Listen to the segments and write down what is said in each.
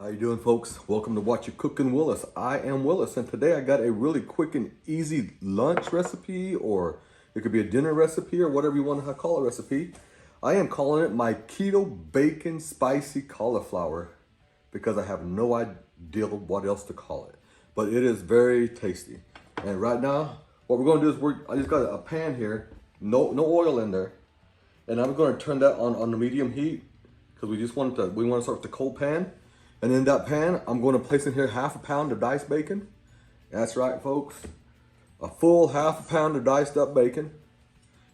How you doing, folks? Welcome to Watch You Cooking Willis. I am Willis, and today I got a really quick and easy lunch recipe, or it could be a dinner recipe, or whatever you want to call a recipe. I am calling it my keto bacon spicy cauliflower because I have no idea what else to call it, but it is very tasty. And right now, what we're going to do is I just got a pan here, no oil in there, and I'm going to turn that on the medium heat because we want to start with the cold pan. And in that pan, I'm going to place in here half a pound of diced bacon. That's right, folks. A full half a pound of diced up bacon.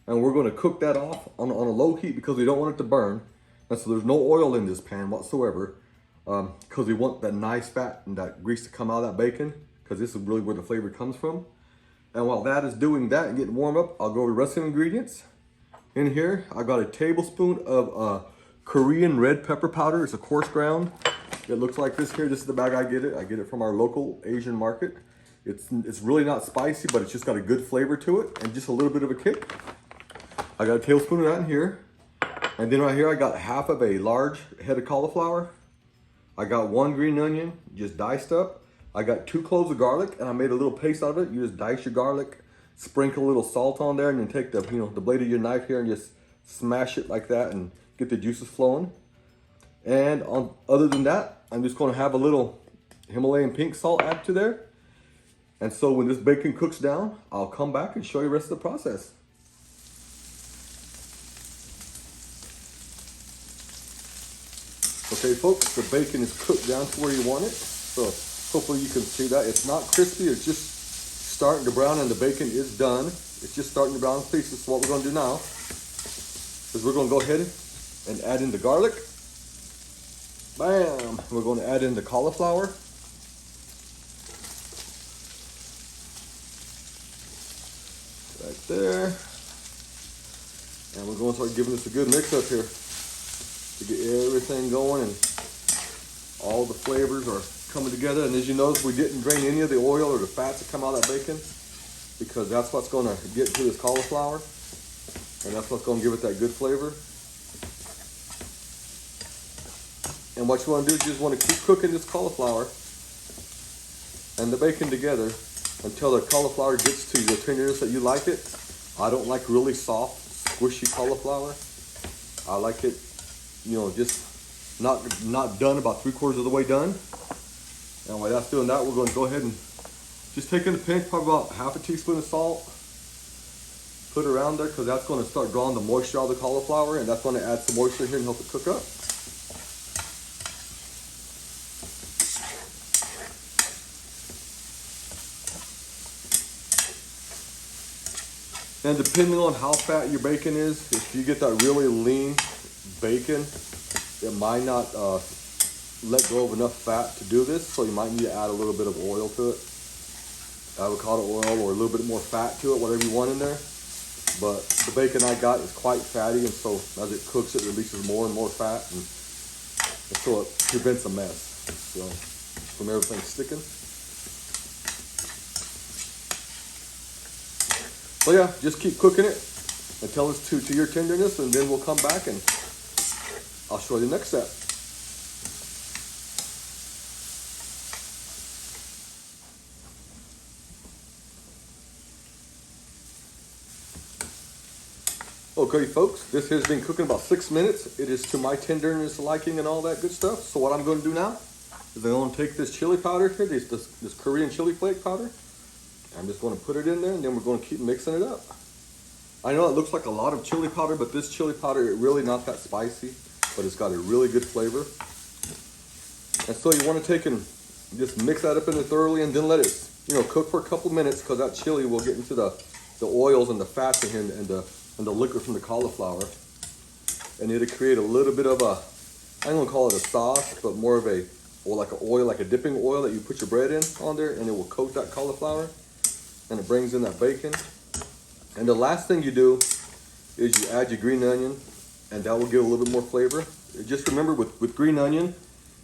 And we're going to cook that off on a low heat because we don't want it to burn. And so there's no oil in this pan whatsoever because we want that nice fat and that grease to come out of that bacon because this is really where the flavor comes from. And while that is doing that and getting warm up, I'll go over the rest of the ingredients. In here, I got a tablespoon of Korean red pepper powder. It's a coarse ground. It looks like this here. This is the bag I get it. I get it from our local Asian market. It's really not spicy, but it's just got a good flavor to it and just a little bit of a kick. I got a tablespoon of that in here. And then right here, I got half of a large head of cauliflower. I got 1 green onion, just diced up. I got 2 cloves of garlic, and I made a little paste out of it. You just dice your garlic, sprinkle a little salt on there, and then take the blade of your knife here and just smash it like that and get the juices flowing. And other than that, I'm just going to have a little Himalayan pink salt added to there. And so when this bacon cooks down, I'll come back and show you the rest of the process. Okay, folks, the bacon is cooked down to where you want it. So hopefully you can see that. It's not crispy, it's just starting to brown, and the bacon is done. It's just starting to brown pieces. So what we're going to do now is we're going to go ahead and add in the garlic. Bam! We're going to add in the cauliflower. Right there. And we're going to start giving this a good mix up here to get everything going and all the flavors are coming together. And as you notice, we didn't drain any of the oil or the fats that come out of that bacon because that's what's going to get to this cauliflower. And that's what's going to give it that good flavor. And what you want to do is you just want to keep cooking this cauliflower and the bacon together until the cauliflower gets to the tenderness that you like it. I don't like really soft, squishy cauliflower. I like it, just not done, about 3/4 of the way done. And while that's doing that, we're going to go ahead and just take in a pinch, probably about half a teaspoon of salt. Put it around there because that's going to start drawing the moisture out of the cauliflower, and that's going to add some moisture here and help it cook up. And depending on how fat your bacon is, if you get that really lean bacon, it might not let go of enough fat to do this, so you might need to add a little bit of oil to it. Avocado oil or a little bit more fat to it, whatever you want in there. But the bacon I got is quite fatty, and so as it cooks, it releases more and more fat, and so it prevents a mess from everything sticking. So yeah, just keep cooking it until it's to your tenderness, and then we'll come back and I'll show you the next step. Okay, folks, this has been cooking about 6 minutes. It is to my tenderness liking and all that good stuff. So what I'm going to do now is I'm going to take this chili powder here, this Korean chili flake powder. I'm just going to put it in there, and then we're going to keep mixing it up. I know it looks like a lot of chili powder, but this chili powder, it's really not that spicy, but it's got a really good flavor. And so you want to take and just mix that up in there thoroughly, and then let it, cook for a couple minutes, because that chili will get into the oils and the fats in here and the liquid from the cauliflower, and it'll create a little bit of a, I'm going to call it a sauce, but more of like an oil, like a dipping oil that you put your bread in on there, and it will coat that cauliflower. And it brings in that bacon. And the last thing you do is you add your green onion, and that will give a little bit more flavor. Just remember with green onion,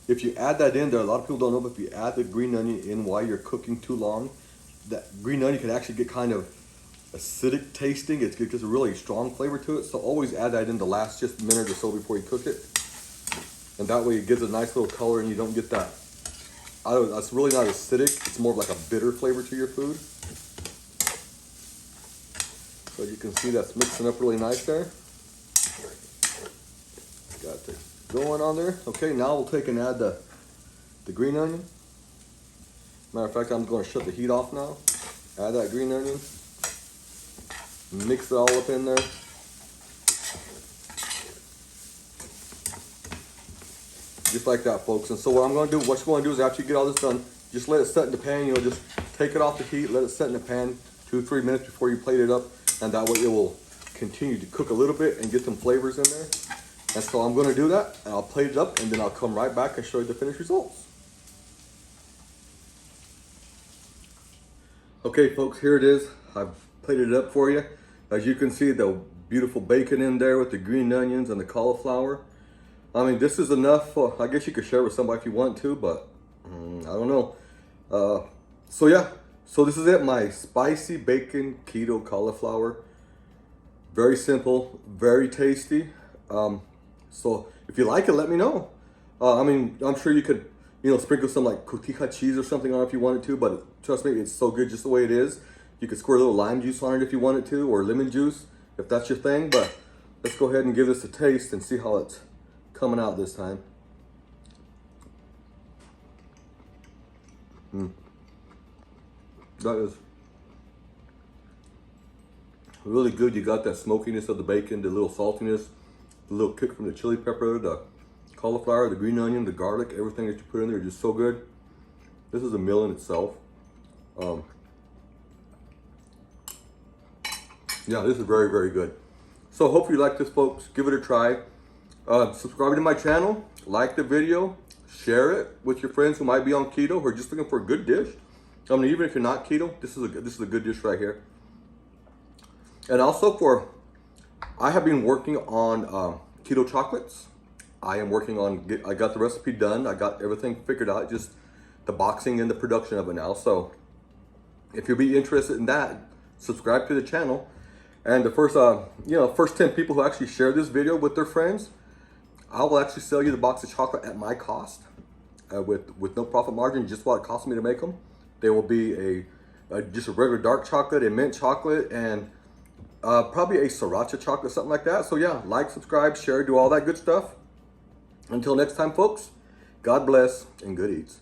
if you add that in there, a lot of people don't know, but if you add the green onion in while you're cooking too long, that green onion can actually get kind of acidic tasting. It gets a really strong flavor to it. So always add that in the last just minute or so before you cook it. And that way it gives a nice little color and you don't get that, it's really not acidic. It's more of like a bitter flavor to your food. So you can see that's mixing up really nice there. Got it going on there. Okay, now we'll take and add the green onion. Matter of fact, I'm going to shut the heat off now. Add that green onion. Mix it all up in there. Just like that, folks. And so what you're going to do is after you get all this done, just let it set in the pan. You know, just take it off the heat, let it set in the pan 2-3 minutes before you plate it up. And that way it will continue to cook a little bit and get some flavors in there. And so I'm going to do that, and I'll plate it up, and then I'll come right back and show you the finished results. Okay, folks, here it is. I've plated it up for you. As you can see, the beautiful bacon in there with the green onions and the cauliflower. I mean, this is enough. I guess you could share with somebody if you want to, but I don't know. So yeah, so this is it, my spicy bacon keto cauliflower. Very simple, very tasty. So if you like it, let me know. I mean, I'm sure you could, you know, sprinkle some like cotija cheese or something on it if you wanted to, but trust me, it's so good just the way it is. You could squirt a little lime juice on it if you wanted to, or lemon juice, if that's your thing. But let's go ahead and give this a taste and see how it's coming out this time. That is really good. You got that smokiness of the bacon, the little saltiness, the little kick from the chili pepper, the cauliflower, the green onion, the garlic, everything that you put in there is just so good. This is a meal in itself. Yeah, this is very, very good. So hope you like this, folks. Give it a try. Subscribe to my channel, like the video, share it with your friends who might be on keto or just looking for a good dish. I mean, even if you're not keto, this is a good dish right here. And also I have been working on keto chocolates. I got the recipe done. I got everything figured out, just the boxing and the production of it now. So if you'll be interested in that, subscribe to the channel. And the first 10 people who actually share this video with their friends, I will actually sell you the box of chocolate at my cost, with no profit margin, just what it cost me to make them. There will be just a regular dark chocolate, a mint chocolate, and probably a sriracha chocolate, something like that. So yeah, like, subscribe, share, do all that good stuff. Until next time, folks, God bless and good eats.